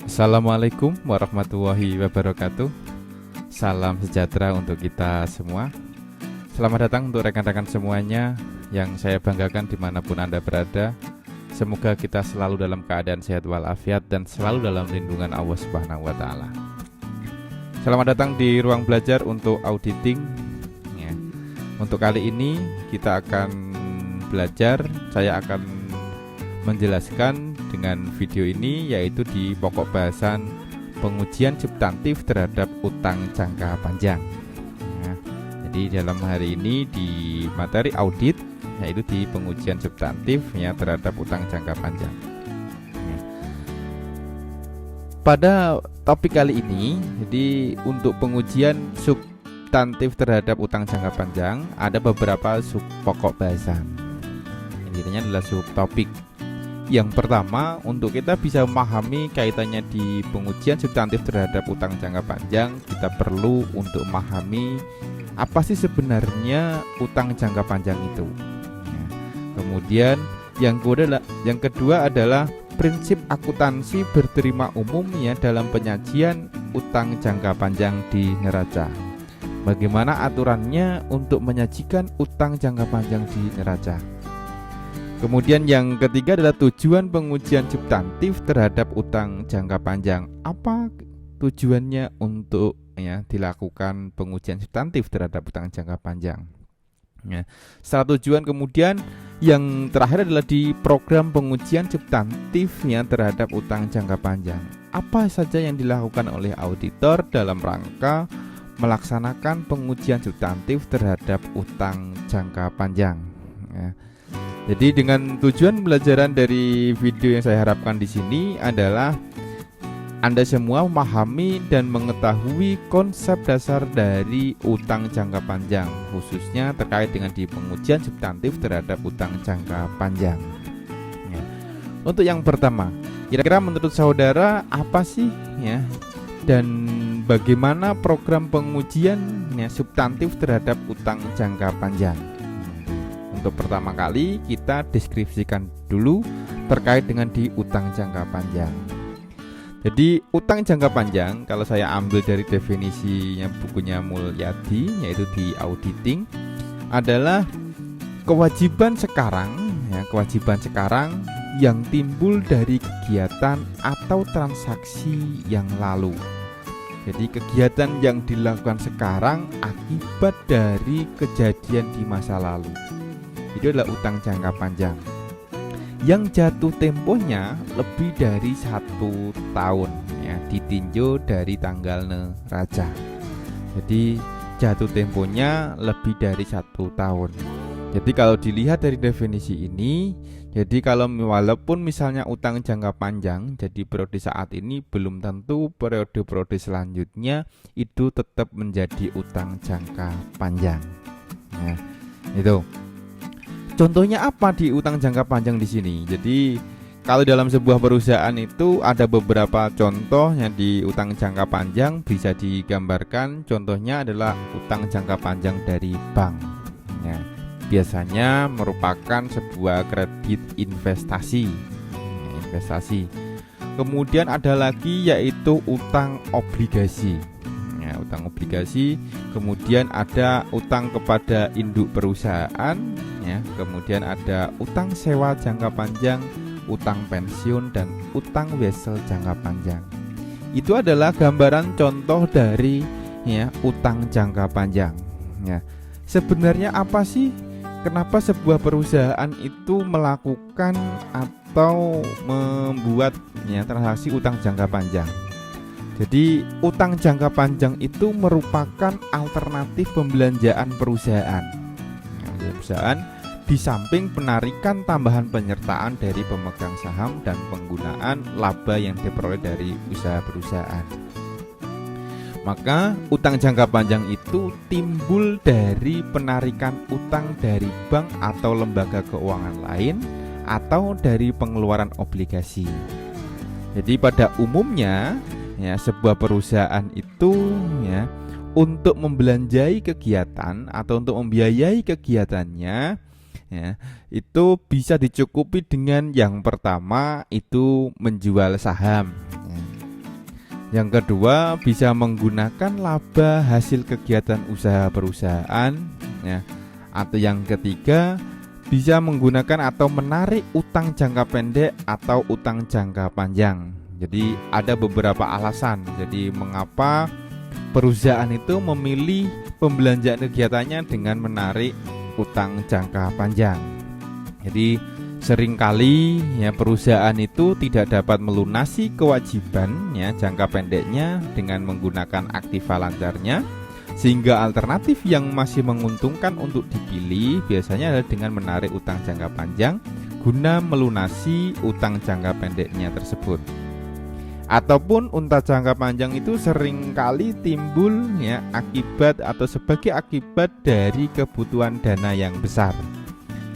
Assalamualaikum warahmatullahi wabarakatuh. Salam sejahtera untuk kita semua. Selamat datang untuk rekan-rekan semuanya yang saya banggakan dimanapun Anda berada. Semoga kita selalu dalam keadaan sehat walafiat dan selalu dalam lindungan Allah Subhanahu wa Ta'ala. Selamat datang di ruang belajar untuk auditing ya. Untuk kali ini kita akan belajar. Saya akan menjelaskan dengan video ini, yaitu di pokok bahasan pengujian substantif terhadap utang jangka panjang ya. Jadi dalam hari ini di materi audit, yaitu di pengujian substantif ya terhadap utang jangka panjang ya. Pada topik kali ini, jadi untuk pengujian substantif terhadap utang jangka panjang ada beberapa sub pokok bahasan. Intinya adalah subtopik. Yang pertama, untuk kita bisa memahami kaitannya di pengujian substantif terhadap utang jangka panjang, kita perlu untuk memahami apa sih sebenarnya utang jangka panjang itu ya. Kemudian yang kedua adalah prinsip akuntansi berterima umum ya dalam penyajian utang jangka panjang di neraca. Bagaimana aturannya untuk menyajikan utang jangka panjang di neraca. Kemudian yang ketiga adalah tujuan pengujian substantif terhadap utang jangka panjang. Apa tujuannya untuk ya dilakukan pengujian substantif terhadap utang jangka panjang? Ya. Setelah tujuan, kemudian yang terakhir adalah di program pengujian substantif ya terhadap utang jangka panjang. Apa saja yang dilakukan oleh auditor dalam rangka melaksanakan pengujian substantif terhadap utang jangka panjang? Ya. Jadi dengan tujuan pembelajaran dari video yang saya harapkan di sini adalah Anda semua memahami dan mengetahui konsep dasar dari utang jangka panjang, khususnya terkait dengan di pengujian substantif terhadap utang jangka panjang ya. Untuk yang pertama, kira-kira menurut saudara apa sih ya dan bagaimana program pengujian ya, substantif terhadap utang jangka panjang? Untuk pertama kali kita deskripsikan dulu terkait dengan di utang jangka panjang. Jadi utang jangka panjang, kalau saya ambil dari definisinya bukunya Mulyadi, yaitu di auditing, adalah kewajiban sekarang yang timbul dari kegiatan atau transaksi yang lalu. Jadi kegiatan yang dilakukan sekarang akibat dari kejadian di masa lalu. Itu adalah utang jangka panjang yang jatuh tempohnya lebih dari 1 tahun ya, ditinjau dari tanggal neraca. Jadi jatuh temponya lebih dari 1 tahun. Jadi kalau dilihat dari definisi ini, jadi kalau walaupun misalnya utang jangka panjang, jadi periode saat ini belum tentu periode-periode selanjutnya itu tetap menjadi utang jangka panjang ya, itu. Contohnya apa di utang jangka panjang di sini? Jadi kalau dalam sebuah perusahaan itu ada beberapa contoh yang di utang jangka panjang bisa digambarkan. Contohnya adalah utang jangka panjang dari bank ya. Biasanya merupakan sebuah kredit investasi. Kemudian ada lagi yaitu utang obligasi ya, utang obligasi. Kemudian ada utang kepada induk perusahaan ya. Kemudian ada utang sewa jangka panjang, utang pensiun, dan utang wesel jangka panjang. Itu adalah gambaran contoh dari ya utang jangka panjang ya. Sebenarnya apa sih, kenapa sebuah perusahaan itu melakukan atau membuat ya transaksi utang jangka panjang? Jadi utang jangka panjang itu merupakan alternatif pembelanjaan perusahaan di samping penarikan tambahan penyertaan dari pemegang saham dan penggunaan laba yang diperoleh dari usaha perusahaan. Maka utang jangka panjang itu timbul dari penarikan utang dari bank atau lembaga keuangan lain atau dari pengeluaran obligasi. Jadi pada umumnya ya, sebuah perusahaan itu ya untuk membelanjai kegiatan atau untuk membiayai kegiatannya ya, itu bisa dicukupi dengan yang pertama itu menjual saham ya. Yang kedua, bisa menggunakan laba hasil kegiatan usaha perusahaan, ya. Atau yang ketiga, bisa menggunakan atau menarik utang jangka pendek atau utang jangka panjang. Jadi ada beberapa alasan. Jadi mengapa perusahaan itu memilih pembelanjaan kegiatannya dengan menarik utang jangka panjang. Jadi seringkali ya perusahaan itu tidak dapat melunasi kewajiban ya jangka pendeknya dengan menggunakan aktiva lancarnya, sehingga alternatif yang masih menguntungkan untuk dipilih biasanya adalah dengan menarik utang jangka panjang guna melunasi utang jangka pendeknya tersebut. Ataupun utang jangka panjang itu seringkali timbul ya akibat atau sebagai akibat dari kebutuhan dana yang besar,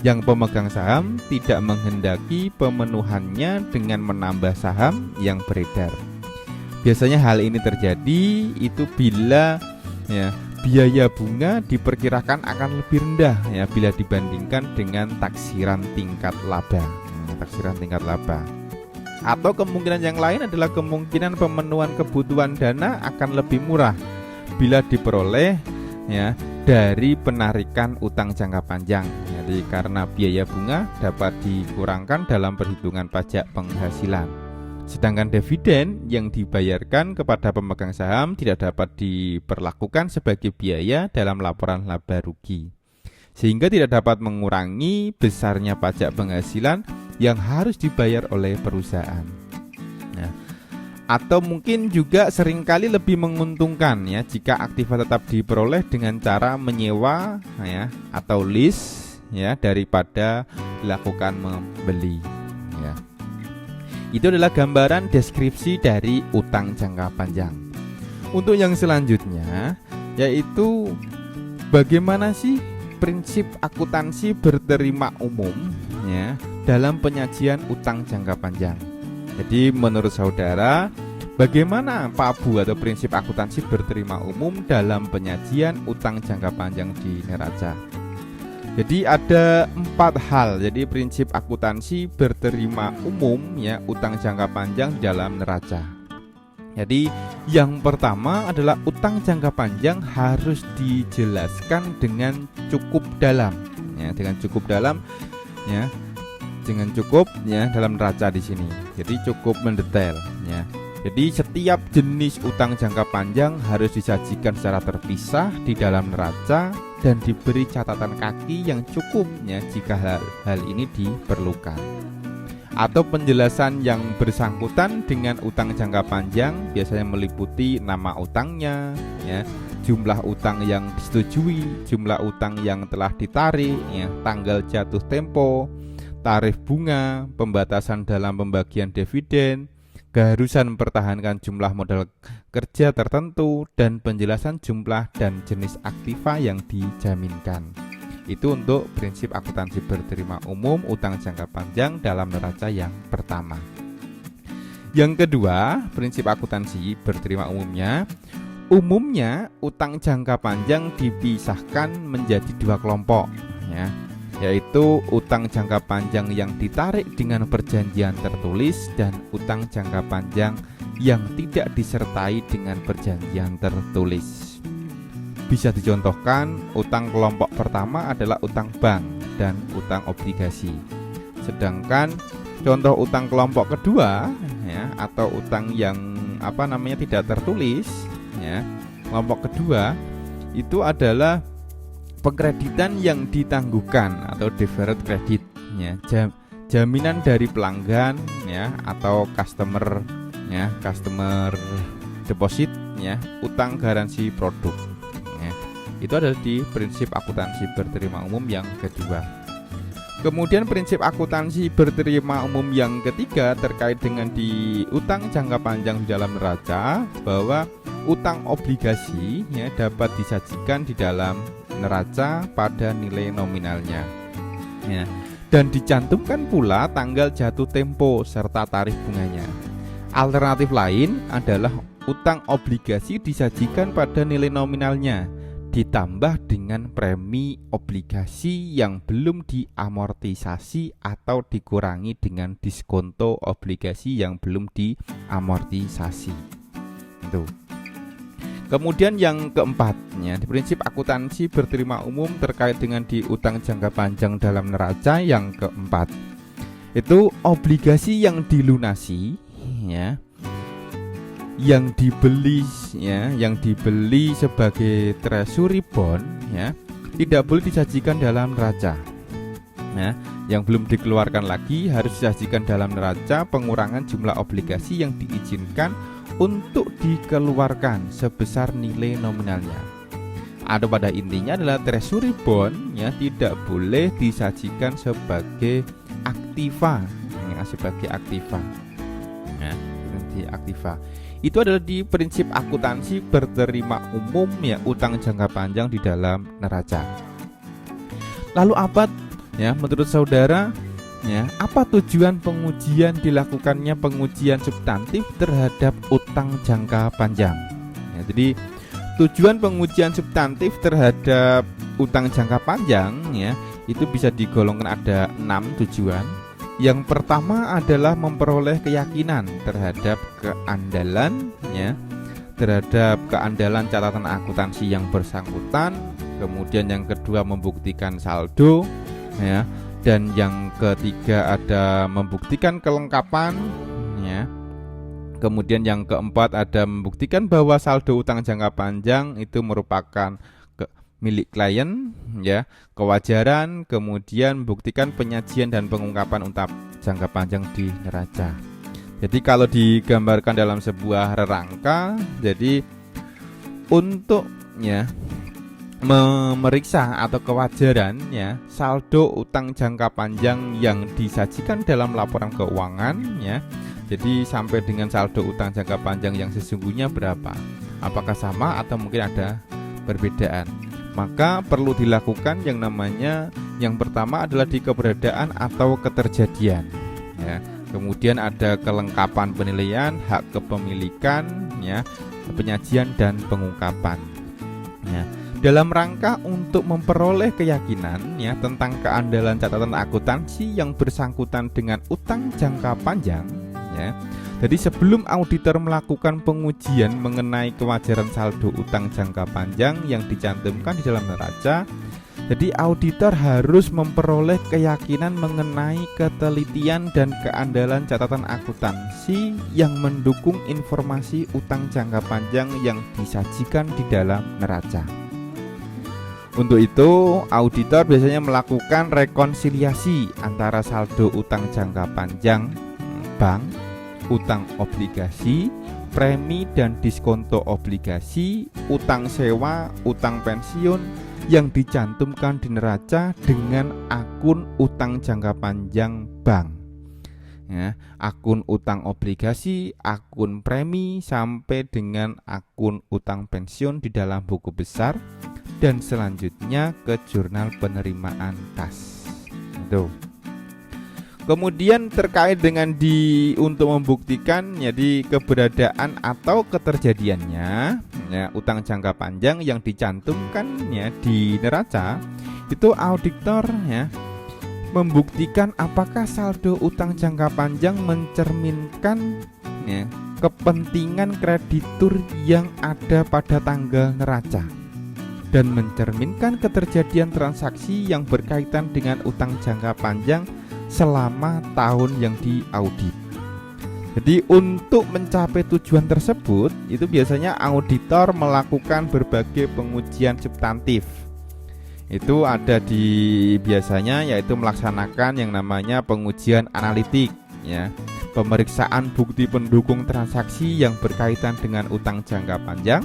yang pemegang saham tidak menghendaki pemenuhannya dengan menambah saham yang beredar. Biasanya hal ini terjadi itu bila ya biaya bunga diperkirakan akan lebih rendah ya bila dibandingkan dengan taksiran tingkat laba. Atau kemungkinan yang lain adalah kemungkinan pemenuhan kebutuhan dana akan lebih murah bila diperoleh ya dari penarikan utang jangka panjang. Jadi karena biaya bunga dapat dikurangkan dalam perhitungan pajak penghasilan. Sedangkan dividen yang dibayarkan kepada pemegang saham tidak dapat diperlakukan sebagai biaya dalam laporan laba rugi, sehingga tidak dapat mengurangi besarnya pajak penghasilan yang harus dibayar oleh perusahaan. Nah, atau mungkin juga seringkali lebih menguntungkan ya jika aktiva tetap diperoleh dengan cara menyewa ya atau lease ya daripada dilakukan membeli ya. Itu adalah gambaran deskripsi dari utang jangka panjang. Untuk yang selanjutnya yaitu bagaimana sih prinsip akuntansi berterima umum ya dalam penyajian utang jangka panjang. Jadi menurut saudara, bagaimana PABU atau prinsip akuntansi berterima umum dalam penyajian utang jangka panjang di neraca? Jadi ada 4 hal. Jadi prinsip akuntansi berterima umum ya utang jangka panjang dalam neraca. Jadi yang pertama adalah utang jangka panjang harus dijelaskan dengan cukup dalam ya, dengan cukup dalam ya. Dengan cukup ya dalam neraca di sini. Jadi cukup mendetail ya. Jadi setiap jenis utang jangka panjang harus disajikan secara terpisah di dalam neraca dan diberi catatan kaki yang cukup ya jika hal ini diperlukan. Atau penjelasan yang bersangkutan dengan utang jangka panjang biasanya meliputi nama utangnya ya, jumlah utang yang disetujui, jumlah utang yang telah ditarik ya, tanggal jatuh tempo, tarif bunga, pembatasan dalam pembagian dividen, keharusan mempertahankan jumlah modal kerja tertentu, dan penjelasan jumlah dan jenis aktiva yang dijaminkan. Itu untuk prinsip akuntansi berterima umum utang jangka panjang dalam neraca yang pertama. Yang kedua, prinsip akuntansi berterima umumnya utang jangka panjang dipisahkan menjadi 2 kelompok ya, yaitu utang jangka panjang yang ditarik dengan perjanjian tertulis dan utang jangka panjang yang tidak disertai dengan perjanjian tertulis. Bisa dicontohkan, utang kelompok pertama adalah utang bank dan utang obligasi. Sedangkan contoh utang kelompok kedua ya, atau utang yang tidak tertulis ya, kelompok kedua itu adalah pengkreditan yang ditangguhkan atau deferred credit ya, jaminan dari pelanggan ya atau customer deposit ya, utang garansi produk ya. Itu adalah di prinsip akuntansi berterima umum yang kedua. Kemudian prinsip akuntansi berterima umum yang ketiga terkait dengan di utang jangka panjang di dalam neraca, bahwa utang obligasi ya dapat disajikan di dalam neraca pada nilai nominalnya ya, dan dicantumkan pula tanggal jatuh tempo serta tarif bunganya. Alternatif lain adalah utang obligasi disajikan pada nilai nominalnya ditambah dengan premi obligasi yang belum diamortisasi atau dikurangi dengan diskonto obligasi yang belum diamortisasi. Tuh. Kemudian yang keempat, ya, di prinsip akuntansi berterima umum terkait dengan di utang jangka panjang dalam neraca yang keempat. Itu obligasi yang dilunasi, ya, yang dibeli, ya, yang dibeli sebagai treasury bond, ya, tidak boleh disajikan dalam neraca. Ya, yang belum dikeluarkan lagi harus disajikan dalam neraca pengurangan jumlah obligasi yang diizinkan untuk dikeluarkan sebesar nilai nominalnya. Atau pada intinya adalah treasury bond, ya, tidak boleh disajikan sebagai aktiva, ya, sebagai aktiva, ya, sebagai aktiva. Itu adalah di prinsip akuntansi berterima umum, ya, utang jangka panjang di dalam neraca. Lalu apa, ya, menurut saudara, ya, apa tujuan pengujian dilakukannya pengujian substantif terhadap utang jangka panjang? Ya, jadi tujuan pengujian substantif terhadap utang jangka panjang, ya, itu bisa digolongkan ada 6 tujuan. Yang pertama adalah memperoleh keyakinan terhadap keandalan, ya, terhadap keandalan catatan akuntansi yang bersangkutan. Kemudian yang kedua membuktikan saldo, ya, dan yang ketiga ada membuktikan kelengkapan, ya. Kemudian yang keempat ada membuktikan bahwa saldo utang jangka panjang itu merupakan milik klien, ya, kewajaran. Kemudian membuktikan penyajian dan pengungkapan utang jangka panjang di neraca. Jadi kalau digambarkan dalam sebuah rangka, jadi untuk, ya, memeriksa atau kewajaran, ya, saldo utang jangka panjang yang disajikan dalam laporan keuangan, ya. Jadi sampai dengan saldo utang jangka panjang yang sesungguhnya berapa? Apakah sama atau mungkin ada perbedaan? Maka perlu dilakukan yang namanya, yang pertama adalah di keberadaan atau keterjadian, ya. Kemudian ada kelengkapan penilaian, hak kepemilikan, ya, penyajian dan pengungkapan, ya. Dalam rangka untuk memperoleh keyakinan, ya, tentang keandalan catatan akuntansi yang bersangkutan dengan utang jangka panjang, ya. Jadi sebelum auditor melakukan pengujian mengenai kewajaran saldo utang jangka panjang yang dicantumkan di dalam neraca, jadi auditor harus memperoleh keyakinan mengenai ketelitian dan keandalan catatan akuntansi yang mendukung informasi utang jangka panjang yang disajikan di dalam neraca. Untuk itu, auditor biasanya melakukan rekonsiliasi antara saldo utang jangka panjang bank, utang obligasi, premi dan diskonto obligasi, utang sewa, utang pensiun yang dicantumkan di neraca dengan akun utang jangka panjang bank, ya, akun utang obligasi, akun premi sampai dengan akun utang pensiun di dalam buku besar, dan selanjutnya ke jurnal penerimaan kas. Itu. Kemudian terkait dengan untuk membuktikan, jadi keberadaan atau keterjadiannya, ya, utang jangka panjang yang dicantumkan, ya, di neraca, itu auditor, ya, membuktikan apakah saldo utang jangka panjang mencerminkan, ya, kepentingan kreditur yang ada pada tanggal neraca dan mencerminkan keterjadian transaksi yang berkaitan dengan utang jangka panjang selama tahun yang diaudit. Jadi untuk mencapai tujuan tersebut, itu biasanya auditor melakukan berbagai pengujian substantif. Itu ada biasanya yaitu melaksanakan yang namanya pengujian analitik, ya, pemeriksaan bukti pendukung transaksi yang berkaitan dengan utang jangka panjang,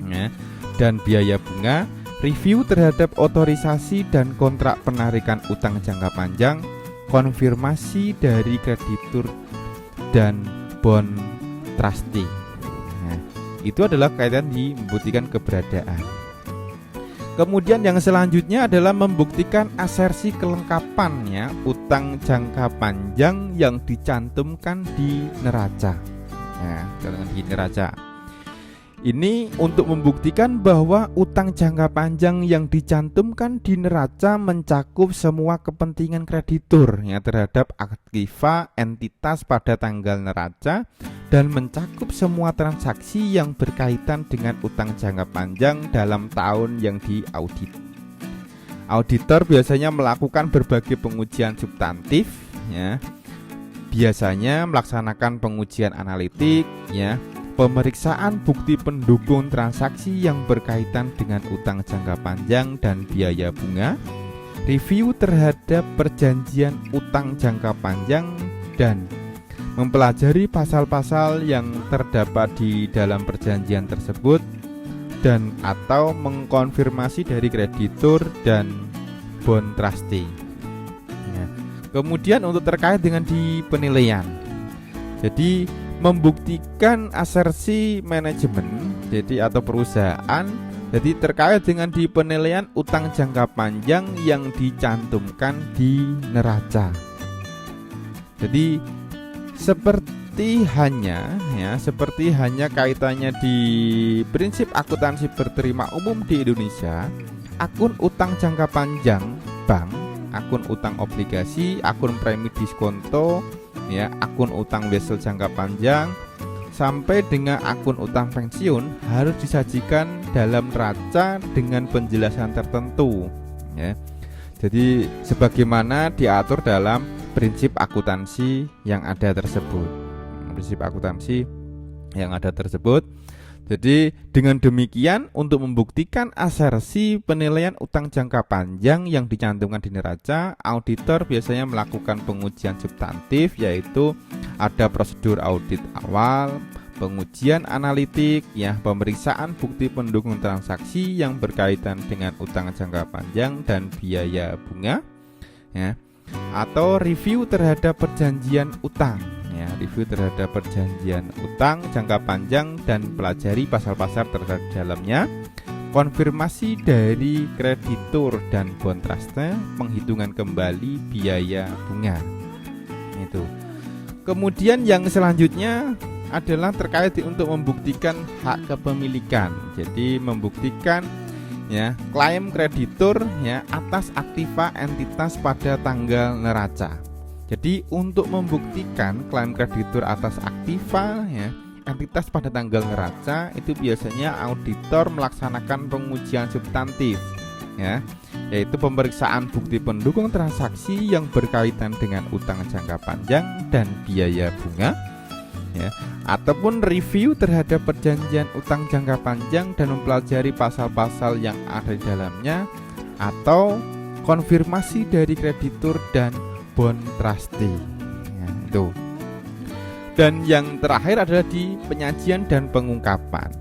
ya, dan biaya bunga, review terhadap otorisasi dan kontrak penarikan utang jangka panjang, konfirmasi dari kreditur dan bond trustee. Nah, itu adalah kaitan membuktikan keberadaan. Kemudian yang selanjutnya adalah membuktikan asersi kelengkapannya utang jangka panjang yang dicantumkan di neraca. Nah, di neraca. Ini untuk membuktikan bahwa utang jangka panjang yang dicantumkan di neraca mencakup semua kepentingan kreditur, ya, terhadap aktiva entitas pada tanggal neraca, dan mencakup semua transaksi yang berkaitan dengan utang jangka panjang dalam tahun yang diaudit. Auditor biasanya melakukan berbagai pengujian substantif, ya. Biasanya melaksanakan pengujian analitik, ya, pemeriksaan bukti pendukung transaksi yang berkaitan dengan utang jangka panjang dan biaya bunga, review terhadap perjanjian utang jangka panjang, dan mempelajari pasal-pasal yang terdapat di dalam perjanjian tersebut, dan atau mengkonfirmasi dari kreditur dan bond trustee. Ya. Kemudian untuk terkait dengan di penilaian, jadi membuktikan asersi manajemen, jadi atau perusahaan, jadi terkait dengan di penilaian utang jangka panjang yang dicantumkan di neraca. Jadi seperti hanya kaitannya di prinsip akuntansi berterima umum di Indonesia, akun utang jangka panjang bank, akun utang obligasi, akun premi diskonto, ya, akun utang wesel jangka panjang, sampai dengan akun utang pensiun harus disajikan dalam neraca dengan penjelasan tertentu, ya. Jadi sebagaimana diatur dalam prinsip akuntansi yang ada tersebut. Prinsip akuntansi yang ada tersebut. Jadi dengan demikian untuk membuktikan asersi penilaian utang jangka panjang yang dicantumkan di neraca, auditor biasanya melakukan pengujian substantif, yaitu ada prosedur audit awal, pengujian analitik, ya, pemeriksaan bukti pendukung transaksi yang berkaitan dengan utang jangka panjang dan biaya bunga, ya, atau review terhadap perjanjian utang, ya, review terhadap perjanjian utang jangka panjang dan pelajari pasal-pasal terhadap dalamnya, konfirmasi dari kreditur dan bond trustee, penghitungan kembali biaya bunga. Itu. Kemudian yang selanjutnya adalah terkait untuk membuktikan hak kepemilikan. Jadi membuktikan, ya, klaim kreditur, ya, atas aktiva entitas pada tanggal neraca. Jadi untuk membuktikan klaim kreditur atas aktiva, ya, entitas pada tanggal neraca, itu biasanya auditor melaksanakan pengujian substantif, ya, yaitu pemeriksaan bukti pendukung transaksi yang berkaitan dengan utang jangka panjang dan biaya bunga, ya, ataupun review terhadap perjanjian utang jangka panjang dan mempelajari pasal-pasal yang ada di dalamnya, atau konfirmasi dari kreditur dan bond trustee, ya, itu. Dan yang terakhir adalah di penyajian dan pengungkapan.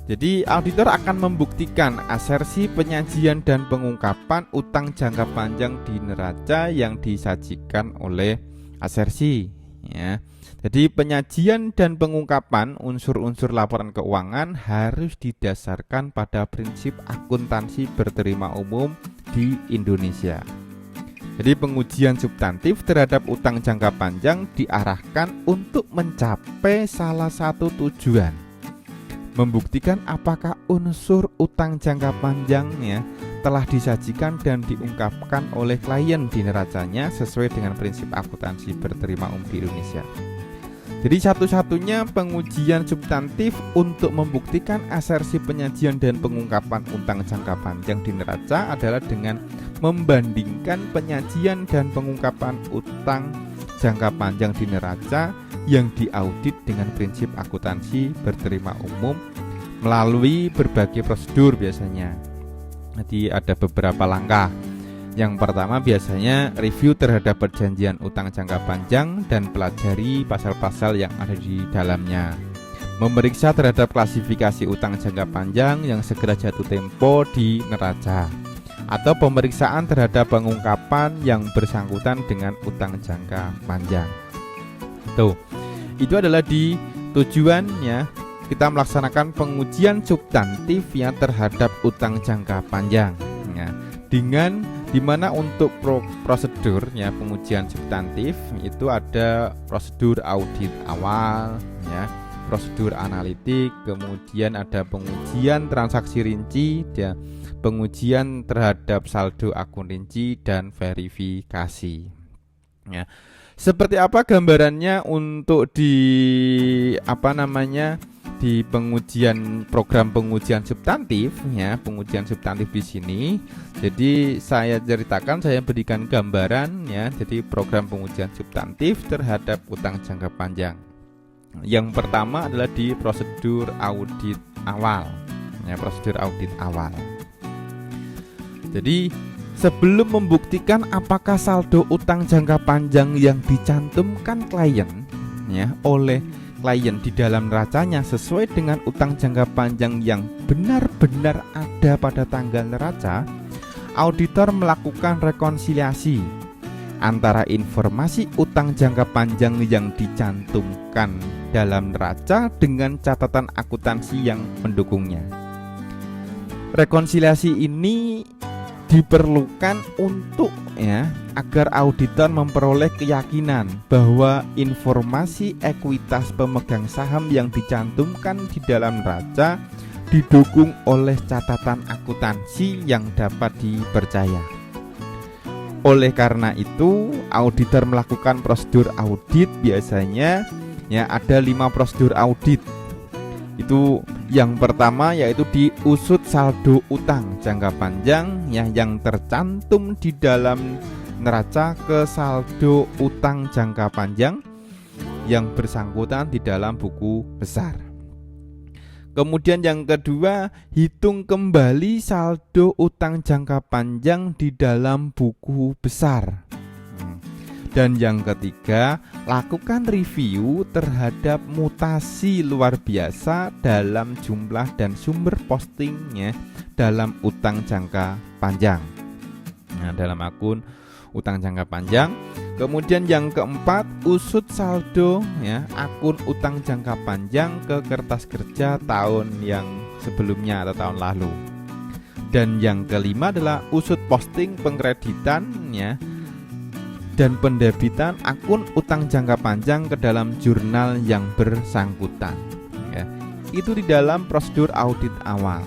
Jadi auditor akan membuktikan asersi penyajian dan pengungkapan utang jangka panjang di neraca yang disajikan oleh asersi, ya. Jadi penyajian dan pengungkapan unsur-unsur laporan keuangan harus didasarkan pada prinsip akuntansi berterima umum di Indonesia. Jadi pengujian substantif terhadap utang jangka panjang diarahkan untuk mencapai salah satu tujuan, membuktikan apakah unsur utang jangka panjangnya telah disajikan dan diungkapkan oleh klien di neracanya sesuai dengan prinsip akuntansi berterima umum di Indonesia. Jadi satu-satunya pengujian substantif untuk membuktikan asersi penyajian dan pengungkapan utang jangka panjang di neraca adalah dengan membandingkan penyajian dan pengungkapan utang jangka panjang di neraca yang diaudit dengan prinsip akuntansi berterima umum melalui berbagai prosedur biasanya. Jadi ada beberapa langkah. Yang pertama biasanya review terhadap perjanjian utang jangka panjang dan pelajari pasal-pasal yang ada di dalamnya. Memeriksa terhadap klasifikasi utang jangka panjang yang segera jatuh tempo di neraca. Atau pemeriksaan terhadap pengungkapan yang bersangkutan dengan utang jangka panjang. Tuh, itu adalah di tujuannya kita melaksanakan pengujian substantif ya terhadap utang jangka panjang. Ya, dengan dimana untuk prosedurnya pengujian substantif itu ada prosedur audit awal, ya, prosedur analitik, kemudian ada pengujian transaksi rinci, ya, pengujian terhadap saldo akun rinci dan verifikasi. Ya. Seperti apa gambarannya untuk di di pengujian program pengujian substantif ya, pengujian substantif di sini. Jadi saya ceritakan, saya berikan gambaran ya. Jadi program pengujian substantif terhadap utang jangka panjang. Yang pertama adalah di prosedur audit awal. Ya, prosedur audit awal. Jadi sebelum membuktikan apakah saldo utang jangka panjang yang dicantumkan klien ya oleh klien di dalam neracanya sesuai dengan utang jangka panjang yang benar-benar ada pada tanggal neraca, auditor melakukan rekonsiliasi antara informasi utang jangka panjang yang dicantumkan dalam neraca dengan catatan akuntansi yang mendukungnya. Rekonsiliasi ini diperlukan untuk ya agar auditor memperoleh keyakinan bahwa informasi ekuitas pemegang saham yang dicantumkan di dalam neraca didukung oleh catatan akuntansi yang dapat dipercaya. Oleh karena itu, auditor melakukan prosedur audit. Biasanya ya ada 5 prosedur audit. Itu yang pertama yaitu diusut saldo utang jangka panjang ya, yang tercantum di dalam neraca ke saldo utang jangka panjang yang bersangkutan di dalam buku besar. Kemudian yang kedua, hitung kembali saldo utang jangka panjang di dalam buku besar. Dan yang ketiga, lakukan review terhadap mutasi luar biasa dalam jumlah dan sumber postingnya dalam utang jangka panjang. Nah, dalam akun utang jangka panjang. Kemudian yang keempat, usut saldo ya akun utang jangka panjang ke kertas kerja tahun yang sebelumnya atau tahun lalu. Dan yang kelima adalah usut posting pengkreditan ya dan pendebitan akun utang jangka panjang ke dalam jurnal yang bersangkutan ya. Itu di dalam prosedur audit awal.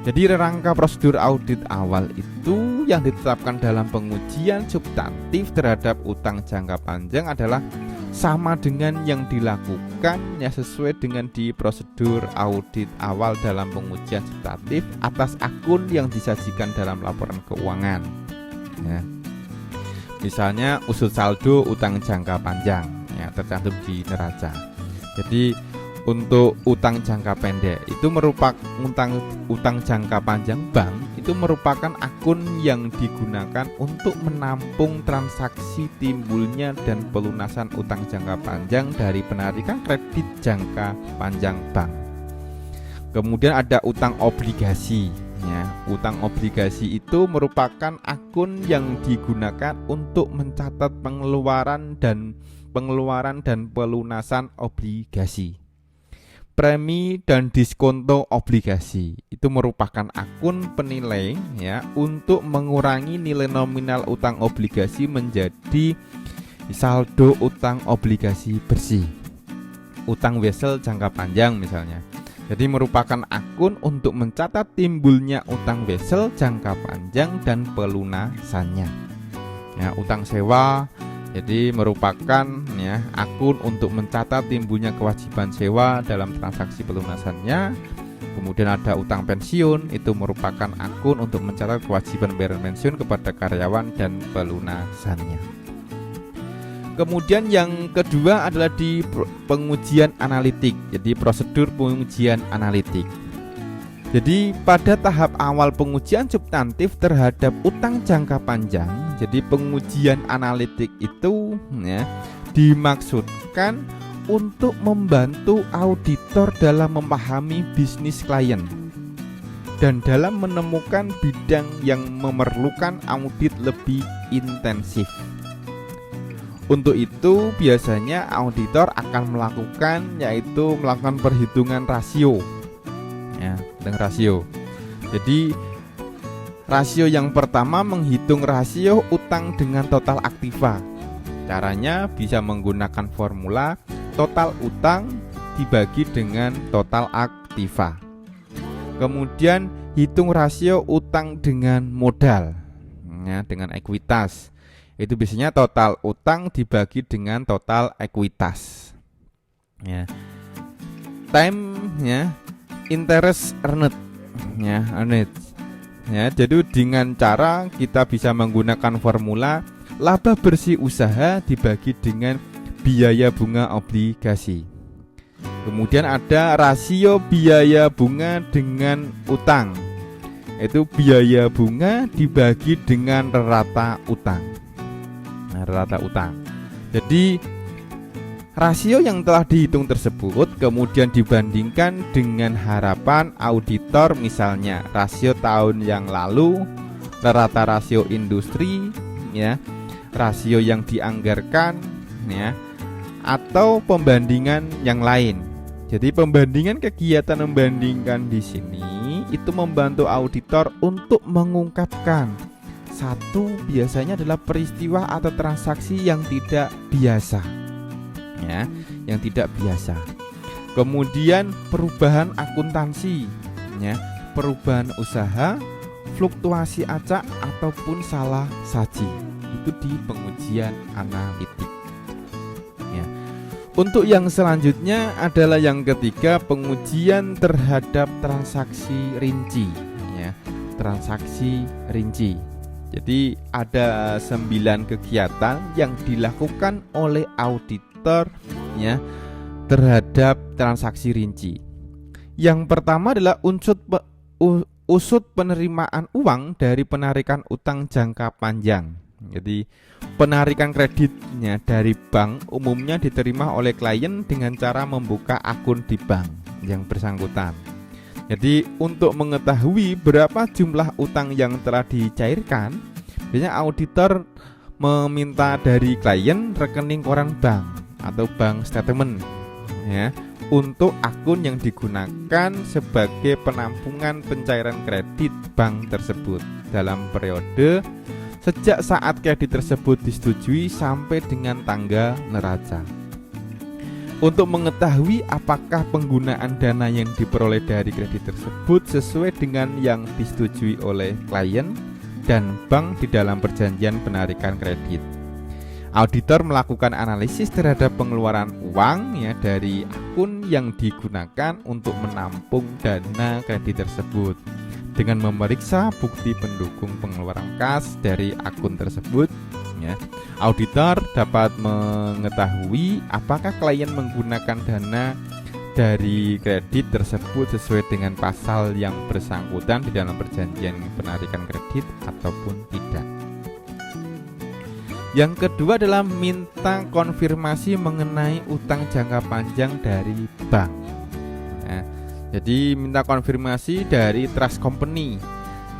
Jadi rangka prosedur audit awal itu yang ditetapkan dalam pengujian substantif terhadap utang jangka panjang adalah sama dengan yang dilakukan ya sesuai dengan di prosedur audit awal dalam pengujian substantif atas akun yang disajikan dalam laporan keuangan ya. Misalnya usut saldo utang jangka panjang ya tercantum di neraca. Jadi untuk utang jangka pendek itu merupakan utang jangka panjang bank, itu merupakan akun yang digunakan untuk menampung transaksi timbulnya dan pelunasan utang jangka panjang dari penarikan kredit jangka panjang bank. Kemudian ada utang obligasi ya. Utang obligasi itu merupakan akun yang digunakan untuk mencatat pengeluaran dan pelunasan obligasi. Premi dan diskonto obligasi itu merupakan akun penilai ya untuk mengurangi nilai nominal utang obligasi menjadi saldo utang obligasi bersih. Utang wesel jangka panjang misalnya. Jadi merupakan akun untuk mencatat timbulnya utang wesel jangka panjang dan pelunasannya. Ya, utang sewa jadi merupakan ya akun untuk mencatat timbulnya kewajiban sewa dalam transaksi pelunasannya. Kemudian ada utang pensiun, itu merupakan akun untuk mencatat kewajiban bayar pensiun kepada karyawan dan pelunasannya. Kemudian yang kedua adalah di pengujian analitik. Jadi prosedur pengujian analitik. Jadi pada tahap awal pengujian substantif terhadap utang jangka panjang, jadi pengujian analitik itu ya, dimaksudkan untuk membantu auditor dalam memahami bisnis klien dan dalam menemukan bidang yang memerlukan audit lebih intensif. Untuk itu biasanya auditor akan melakukan perhitungan rasio ya, dengan rasio. Jadi rasio yang pertama menghitung rasio utang dengan total aktiva. Caranya bisa menggunakan formula total utang dibagi dengan total aktiva. Kemudian hitung rasio utang dengan modal ya, dengan ekuitas. Itu biasanya total utang dibagi dengan total ekuitas. Ya. Time ya, interest earned ya, earned. Ya, jadi dengan cara kita bisa menggunakan formula laba bersih usaha dibagi dengan biaya bunga obligasi. Kemudian ada rasio biaya bunga dengan utang. Itu biaya bunga dibagi dengan rata utang. Nah, rata utang. Jadi rasio yang telah dihitung tersebut kemudian dibandingkan dengan harapan auditor, misalnya rasio tahun yang lalu, rata rasio industri ya, rasio yang dianggarkan ya, atau pembandingan yang lain. Jadi pembandingan kegiatan membandingkan di sini itu membantu auditor untuk mengungkapkan satu, biasanya adalah peristiwa atau transaksi yang tidak biasa. Ya, yang tidak biasa. Kemudian perubahan akuntansi ya, perubahan usaha, fluktuasi acak ataupun salah saji. Itu di pengujian analitik ya. Untuk yang selanjutnya adalah yang ketiga, pengujian terhadap transaksi rinci ya, transaksi rinci. Jadi ada 9 kegiatan yang dilakukan oleh auditor ya terhadap transaksi rinci. Yang pertama adalah usut penerimaan uang dari penarikan utang jangka panjang. Jadi penarikan kreditnya dari bank umumnya diterima oleh klien dengan cara membuka akun di bank yang bersangkutan. Jadi untuk mengetahui berapa jumlah utang yang telah dicairkan, biasanya auditor meminta dari klien rekening koran bank atau bank statement ya, untuk akun yang digunakan sebagai penampungan pencairan kredit bank tersebut dalam periode sejak saat kredit tersebut disetujui sampai dengan tanggal neraca. Untuk mengetahui apakah penggunaan dana yang diperoleh dari kredit tersebut sesuai dengan yang disetujui oleh klien dan bank di dalam perjanjian penarikan kredit, auditor melakukan analisis terhadap pengeluaran uang ya dari akun yang digunakan untuk menampung dana kredit tersebut dengan memeriksa bukti pendukung pengeluaran kas dari akun tersebut ya. Auditor dapat mengetahui apakah klien menggunakan dana dari kredit tersebut sesuai dengan pasal yang bersangkutan di dalam perjanjian penarikan kredit ataupun tidak. Yang kedua adalah minta konfirmasi mengenai utang jangka panjang dari bank. Nah, jadi minta konfirmasi dari trust company.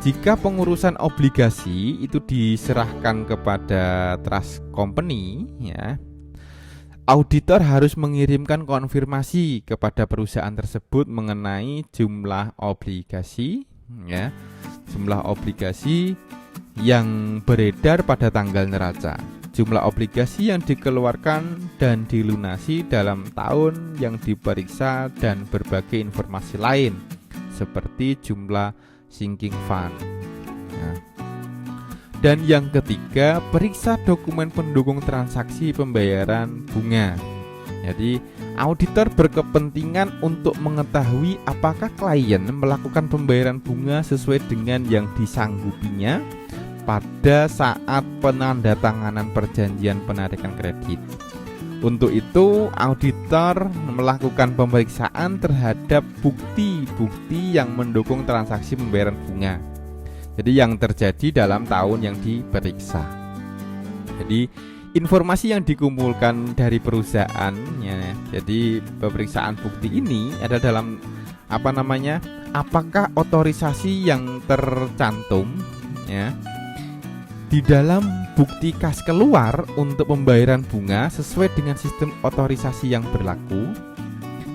Jika pengurusan obligasi itu diserahkan kepada trust company ya, auditor harus mengirimkan konfirmasi kepada perusahaan tersebut mengenai jumlah obligasi ya, jumlah obligasi yang beredar pada tanggal neraca, jumlah obligasi yang dikeluarkan dan dilunasi dalam tahun yang diperiksa, dan berbagai informasi lain seperti jumlah sinking fund. Nah, dan yang ketiga, periksa dokumen pendukung transaksi pembayaran bunga. Jadi auditor berkepentingan untuk mengetahui apakah klien melakukan pembayaran bunga sesuai dengan yang disanggupinya pada saat penandatanganan perjanjian penarikan kredit. Untuk itu, auditor melakukan pemeriksaan terhadap bukti-bukti yang mendukung transaksi pembayaran bunga. Jadi yang terjadi dalam tahun yang diperiksa. Jadi informasi yang dikumpulkan dari perusahaan ya, jadi pemeriksaan bukti ini ada dalam apakah otorisasi yang tercantum ya di dalam bukti kas keluar untuk pembayaran bunga sesuai dengan sistem otorisasi yang berlaku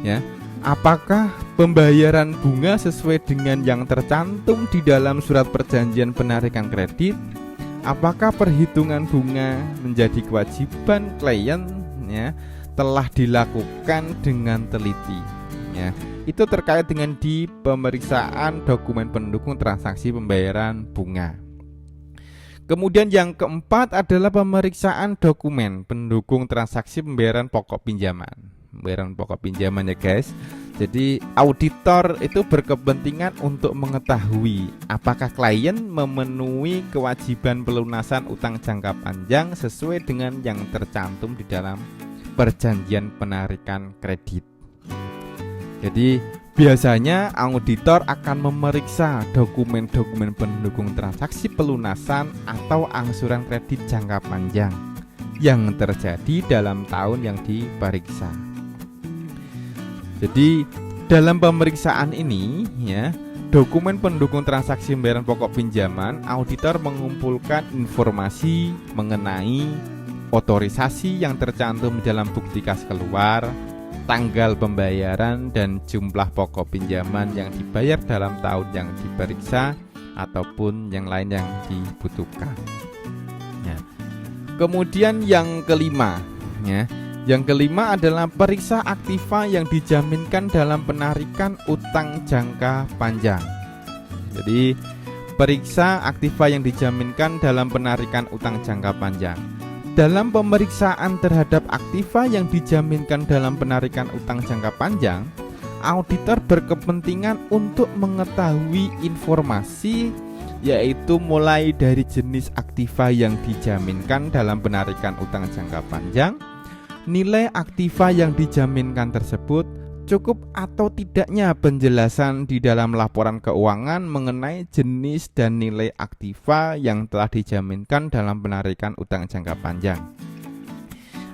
ya. Apakah pembayaran bunga sesuai dengan yang tercantum di dalam surat perjanjian penarikan kredit? Apakah perhitungan bunga menjadi kewajiban klien ya, telah dilakukan dengan teliti ya. Itu terkait dengan di pemeriksaan dokumen pendukung transaksi pembayaran bunga. Kemudian yang keempat adalah pemeriksaan dokumen pendukung transaksi pembayaran pokok pinjaman. Pembayaran pokok pinjaman ya guys. Jadi auditor itu berkepentingan untuk mengetahui apakah klien memenuhi kewajiban pelunasan utang jangka panjang sesuai dengan yang tercantum di dalam perjanjian penarikan kredit. Jadi biasanya auditor akan memeriksa dokumen-dokumen pendukung transaksi pelunasan atau angsuran kredit jangka panjang yang terjadi dalam tahun yang diperiksa. Jadi dalam pemeriksaan ini ya, dokumen pendukung transaksi pembayaran pokok pinjaman, auditor mengumpulkan informasi mengenai otorisasi yang tercantum di dalam bukti kas keluar, tanggal pembayaran dan jumlah pokok pinjaman yang dibayar dalam tahun yang diperiksa ataupun yang lain yang dibutuhkan. Ya. Kemudian yang kelima, ya, yang kelima adalah periksa aktiva yang dijaminkan dalam penarikan utang jangka panjang. Jadi periksa aktiva yang dijaminkan dalam penarikan utang jangka panjang. Dalam pemeriksaan terhadap aktiva yang dijaminkan dalam penarikan utang jangka panjang, auditor berkepentingan untuk mengetahui informasi yaitu mulai dari jenis aktiva yang dijaminkan dalam penarikan utang jangka panjang, nilai aktiva yang dijaminkan tersebut, cukup atau tidaknya penjelasan di dalam laporan keuangan mengenai jenis dan nilai aktiva yang telah dijaminkan dalam penarikan utang jangka panjang,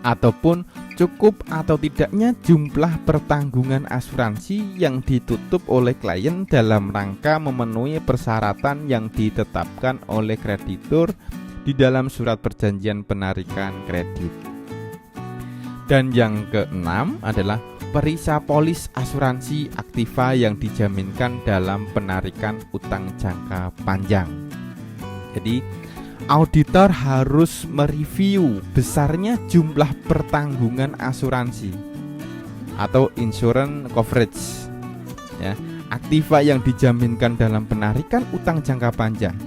ataupun cukup atau tidaknya jumlah pertanggungan asuransi yang ditutup oleh klien dalam rangka memenuhi persyaratan yang ditetapkan oleh kreditur di dalam surat perjanjian penarikan kredit. Dan yang keenam adalah periksa polis asuransi aktiva yang dijaminkan dalam penarikan utang jangka panjang. Jadi auditor harus mereview besarnya jumlah pertanggungan asuransi atau insurance coverage ya, aktiva yang dijaminkan dalam penarikan utang jangka panjang.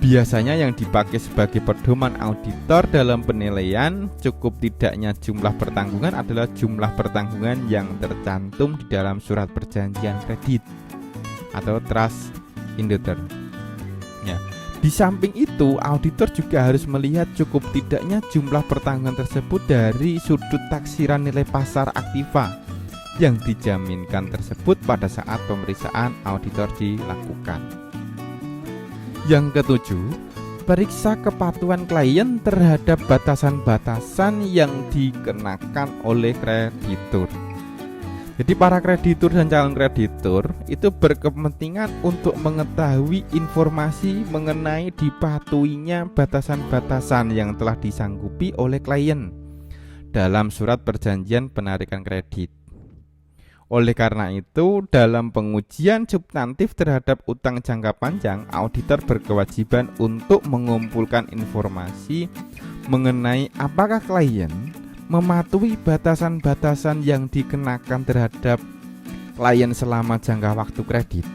Biasanya yang dipakai sebagai pedoman auditor dalam penilaian cukup tidaknya jumlah pertanggungan adalah jumlah pertanggungan yang tercantum di dalam surat perjanjian kredit atau trust indebtor. Ya. Di samping itu, auditor juga harus melihat cukup tidaknya jumlah pertanggungan tersebut dari sudut taksiran nilai pasar aktiva yang dijaminkan tersebut pada saat pemeriksaan auditor dilakukan. Yang ketujuh, periksa kepatuhan klien terhadap batasan-batasan yang dikenakan oleh kreditur. Jadi para kreditur dan calon kreditur itu berkepentingan untuk mengetahui informasi mengenai dipatuhinya batasan-batasan yang telah disanggupi oleh klien dalam surat perjanjian penarikan kredit. Oleh karena itu, dalam pengujian substantif terhadap utang jangka panjang, auditor berkewajiban untuk mengumpulkan informasi mengenai apakah klien mematuhi batasan-batasan yang dikenakan terhadap klien selama jangka waktu kredit.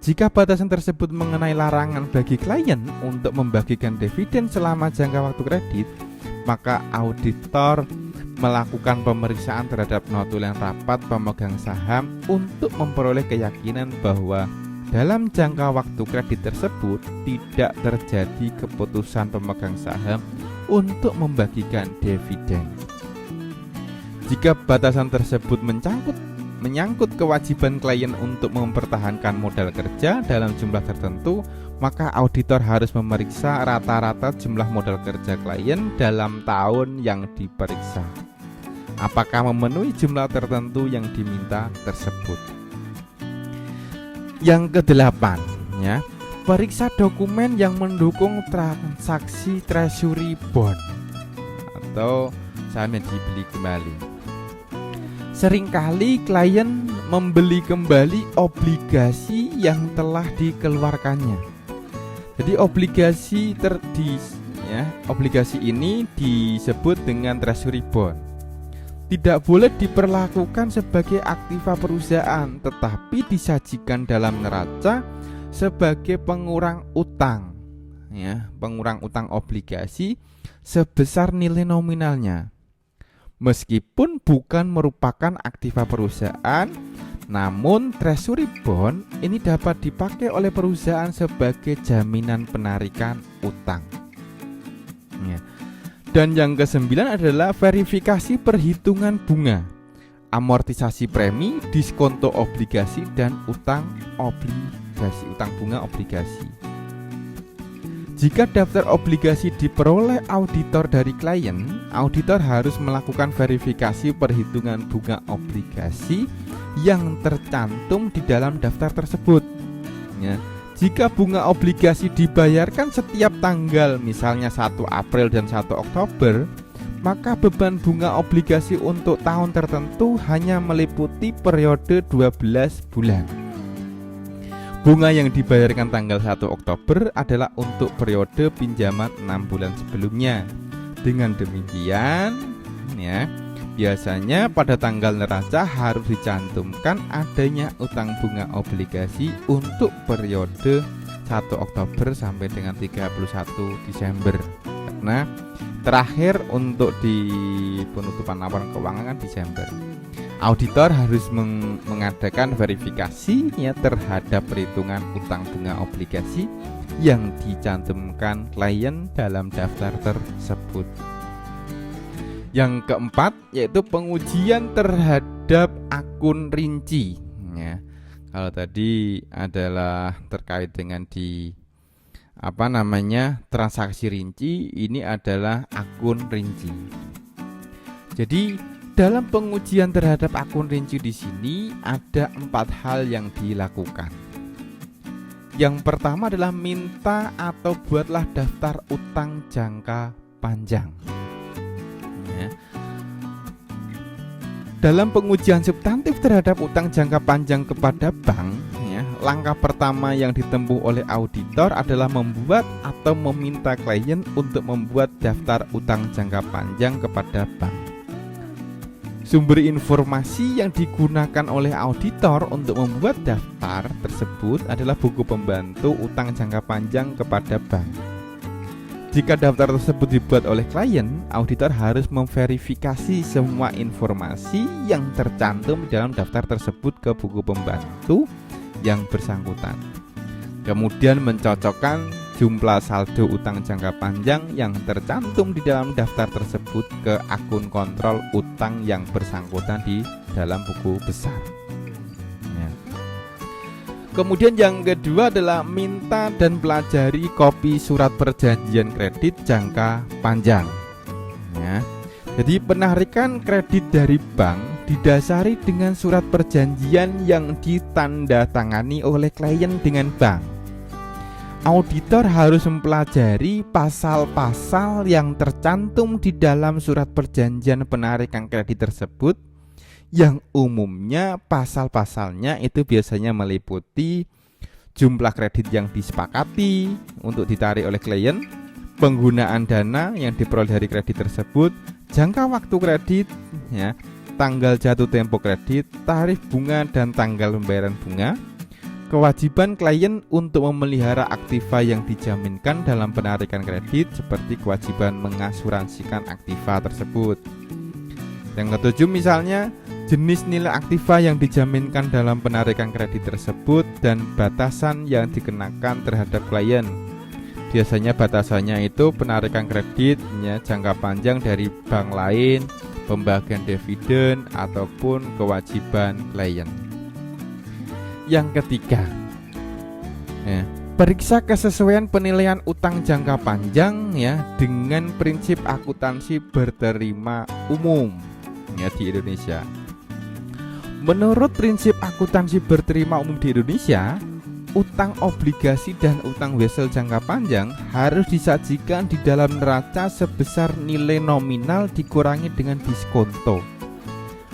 Jika batasan tersebut mengenai larangan bagi klien untuk membagikan dividen selama jangka waktu kredit, maka auditor melakukan pemeriksaan terhadap notulen rapat pemegang saham untuk memperoleh keyakinan bahwa dalam jangka waktu kredit tersebut tidak terjadi keputusan pemegang saham untuk membagikan dividen. Jika batasan tersebut menyangkut kewajiban klien untuk mempertahankan modal kerja dalam jumlah tertentu, maka auditor harus memeriksa rata-rata jumlah modal kerja klien dalam tahun yang diperiksa. Apakah memenuhi jumlah tertentu yang diminta tersebut. Yang kedelapan, ya, periksa dokumen yang mendukung transaksi treasury bond atau saham yang dibeli kembali. Seringkali klien membeli kembali obligasi yang telah dikeluarkannya. Jadi obligasi obligasi ini disebut dengan treasury bond. Tidak boleh diperlakukan sebagai aktiva perusahaan, tetapi disajikan dalam neraca sebagai pengurang utang. ya, pengurang utang obligasi sebesar nilai nominalnya. Meskipun bukan merupakan aktiva perusahaan, namun treasury bond ini dapat dipakai oleh perusahaan sebagai jaminan penarikan utang. Ya. Dan yang kesembilan adalah verifikasi perhitungan bunga, amortisasi premi, diskonto obligasi, dan utang obligasi, utang bunga obligasi. Jika daftar obligasi diperoleh auditor dari klien, auditor harus melakukan verifikasi perhitungan bunga obligasi yang tercantum di dalam daftar tersebut. Ya. Jika bunga obligasi dibayarkan setiap tanggal, misalnya 1 April dan 1 Oktober, maka beban bunga obligasi untuk tahun tertentu hanya meliputi periode 12 bulan. Bunga yang dibayarkan tanggal 1 Oktober adalah untuk periode pinjaman 6 bulan sebelumnya. Dengan demikian, ya, biasanya pada tanggal neraca harus dicantumkan adanya utang bunga obligasi untuk periode 1 Oktober sampai dengan 31 Desember. Karena terakhir untuk di penutupan laporan keuangan kan Desember. Auditor harus mengadakan verifikasi ya terhadap perhitungan utang bunga obligasi yang dicantumkan klien dalam daftar tersebut. Yang keempat yaitu pengujian terhadap akun rinci. Ya, kalau tadi adalah terkait dengan transaksi rinci, ini adalah akun rinci. Jadi dalam pengujian terhadap akun rinci di sini ada 4 hal yang dilakukan. Yang pertama adalah minta atau buatlah daftar utang jangka panjang. Ya. Dalam pengujian substantif terhadap utang jangka panjang kepada bank, ya, langkah pertama yang ditempuh oleh auditor adalah membuat atau meminta klien untuk membuat daftar utang jangka panjang kepada bank. Sumber informasi yang digunakan oleh auditor untuk membuat daftar tersebut adalah buku pembantu utang jangka panjang kepada bank. Jika daftar tersebut dibuat oleh klien, auditor harus memverifikasi semua informasi yang tercantum dalam daftar tersebut ke buku pembantu yang bersangkutan. Kemudian mencocokkan jumlah saldo utang jangka panjang yang tercantum di dalam daftar tersebut ke akun kontrol utang yang bersangkutan di dalam buku besar. Ya. Kemudian yang kedua adalah minta dan pelajari kopi surat perjanjian kredit jangka panjang. Ya. Jadi penarikan kredit dari bank didasari dengan surat perjanjian yang ditandatangani oleh klien dengan bank. Auditor harus mempelajari pasal-pasal yang tercantum di dalam surat perjanjian penarikan kredit tersebut, yang umumnya pasal-pasalnya itu biasanya meliputi jumlah kredit yang disepakati untuk ditarik oleh klien, penggunaan dana yang diperoleh dari kredit tersebut, jangka waktu kredit, ya, tanggal jatuh tempo kredit, tarif bunga dan tanggal pembayaran bunga, kewajiban klien untuk memelihara aktiva yang dijaminkan dalam penarikan kredit seperti kewajiban mengasuransikan aktiva tersebut. Yang ketujuh misalnya jenis nilai aktiva yang dijaminkan dalam penarikan kredit tersebut dan batasan yang dikenakan terhadap klien. Biasanya batasannya itu penarikan kreditnya jangka panjang dari bank lain, pembagian dividen ataupun kewajiban klien. Yang ketiga, ya, periksa kesesuaian penilaian utang jangka panjang ya dengan prinsip akuntansi berterima umum ya di Indonesia. Menurut prinsip akuntansi berterima umum di Indonesia, utang obligasi dan utang wesel jangka panjang harus disajikan di dalam neraca sebesar nilai nominal dikurangi dengan diskonto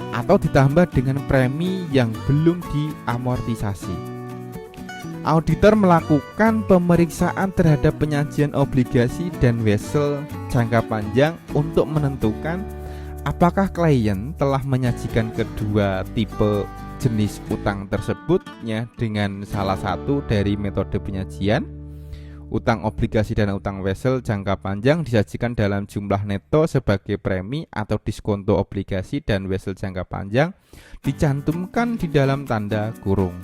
atau ditambah dengan premi yang belum diamortisasi. Auditor melakukan pemeriksaan terhadap penyajian obligasi dan wesel jangka panjang untuk menentukan apakah klien telah menyajikan kedua tipe jenis utang tersebutnya dengan salah satu dari metode penyajian, Utang obligasi dan utang wesel jangka panjang disajikan dalam jumlah neto sebagai premi atau diskonto obligasi dan wesel jangka panjang dicantumkan di dalam tanda kurung.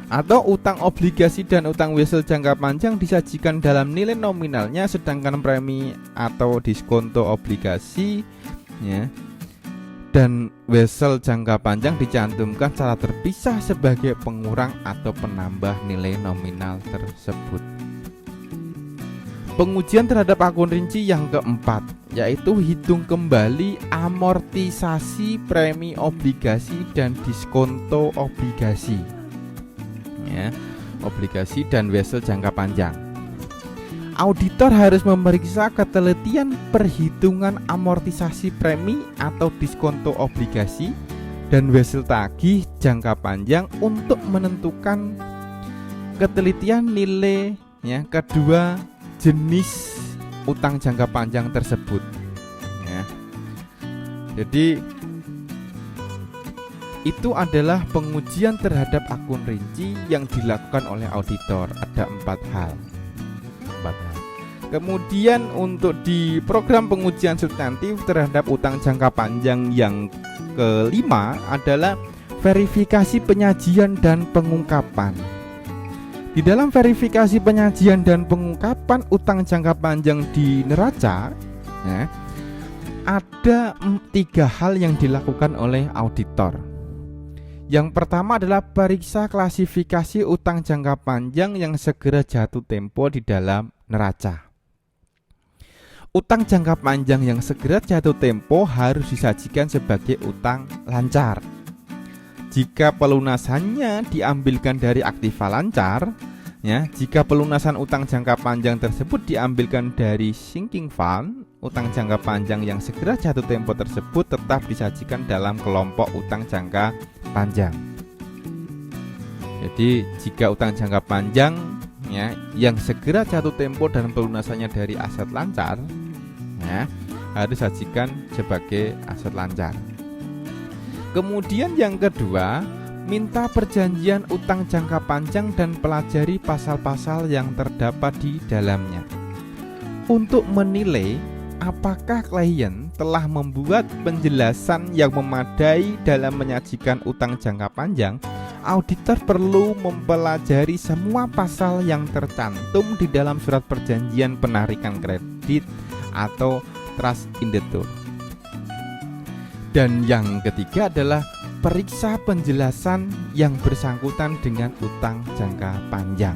Atau utang obligasi dan utang wesel jangka panjang disajikan dalam nilai nominalnya, sedangkan premi atau diskonto obligasi dan wesel jangka panjang dicantumkan secara terpisah sebagai pengurang atau penambah nilai nominal tersebut. Pengujian terhadap akun rinci yang keempat, yaitu hitung kembali amortisasi premi obligasi dan diskonto obligasi, obligasi dan wesel jangka panjang. Auditor harus memeriksa ketelitian perhitungan amortisasi premi atau diskonto obligasi dan wesel tagih jangka panjang untuk menentukan ketelitian nilai kedua jenis utang jangka panjang tersebut. Jadi itu adalah pengujian terhadap akun rinci yang dilakukan oleh auditor. Ada 4 hal. Kemudian untuk di program pengujian substantif terhadap utang jangka panjang yang kelima adalah verifikasi penyajian dan pengungkapan. Di dalam verifikasi penyajian dan pengungkapan utang jangka panjang di neraca, ada 3 hal yang dilakukan oleh auditor. Yang pertama adalah periksa klasifikasi utang jangka panjang yang segera jatuh tempo di dalam neraca. Utang jangka panjang yang segera jatuh tempo harus disajikan sebagai utang lancar. Jika pelunasannya diambilkan dari aktiva lancar, jika pelunasan utang jangka panjang tersebut diambilkan dari sinking fund, utang jangka panjang yang segera jatuh tempo tersebut tetap disajikan dalam kelompok utang jangka panjang. Jadi jika utang jangka panjang yang segera jatuh tempo dan pelunasannya dari aset lancar, harus disajikan sebagai aset lancar. Kemudian yang kedua, minta perjanjian utang jangka panjang dan pelajari pasal-pasal yang terdapat di dalamnya. Untuk menilai apakah klien telah membuat penjelasan yang memadai dalam menyajikan utang jangka panjang, auditor perlu mempelajari semua pasal yang tercantum di dalam surat perjanjian penarikan kredit atau trust indebtor. Dan yang ketiga adalah periksa penjelasan yang bersangkutan dengan utang jangka panjang.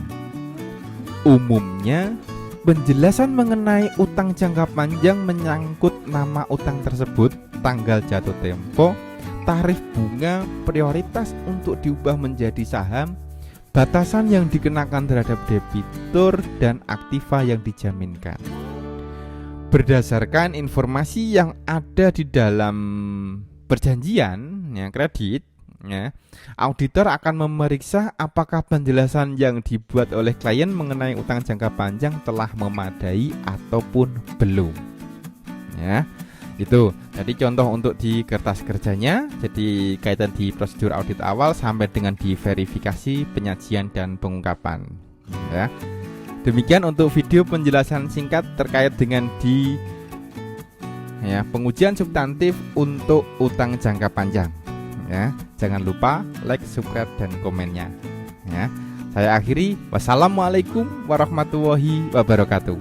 Umumnya, penjelasan mengenai utang jangka panjang menyangkut nama utang tersebut, tanggal jatuh tempo, tarif bunga, prioritas untuk diubah menjadi saham, batasan yang dikenakan terhadap debitur, dan aktiva yang dijaminkan. Berdasarkan informasi yang ada di dalam perjanjian kredit, auditor akan memeriksa apakah penjelasan yang dibuat oleh klien mengenai utang jangka panjang telah memadai ataupun belum. Itu jadi contoh untuk di kertas kerjanya. Jadi kaitan di prosedur audit awal sampai dengan di verifikasi penyajian dan pengungkapan. Demikian untuk video penjelasan singkat terkait dengan di pengujian substantif untuk utang jangka panjang. Jangan lupa like, subscribe, dan komennya. Saya akhiri. Wassalamualaikum warahmatullahi wabarakatuh.